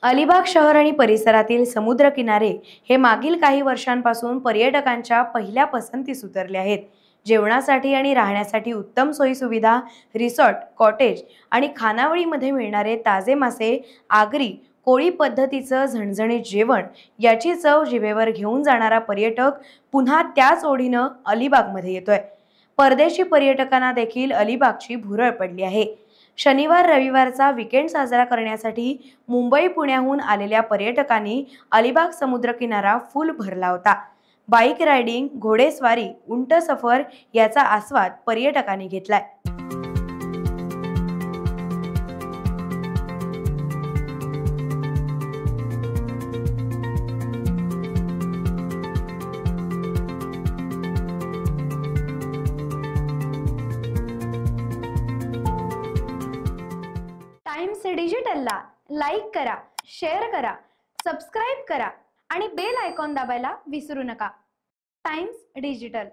अलिबाग शहर आणि परिसरातील समुद्रकिनारे हे मागील काही वर्षांपासून पर्यटकांच्या पहिल्या पसंतीस उतरले आहेत। जेवणासाठी आणि राहण्यासाठी उत्तम सोयी सुविधा, रिसॉर्ट, कॉटेज आणि खानावळीमध्ये मिळणारे ताजे मासे, आगरी कोळी पद्धतीचं झणझणीत जेवण याची चव जिभेवर घेऊन जाणारा पर्यटक पुन्हा त्याच ओढीनं अलिबागमध्ये येतोय। परदेशी पर्यटकांना देखील अलिबागची भुरळ पडली आहे। शनिवार रविवारचा वीकेंड साजरा करण्यासाठी मुंबई पुण्याहून आलेल्या पर्यटकांनी अलिबाग समुद्रकिनारा फुल भरला होता। बाईक रायडिंग, घोडेस्वारी, उंट सफर याचा आस्वाद पर्यटकांनी घेतलाय। टाइम्स डिजिटलला लाईक करा, शेअर करा, सबस्क्राईब करा आणि बेल आयकॉन दाबायला विसरू नका। Times digital.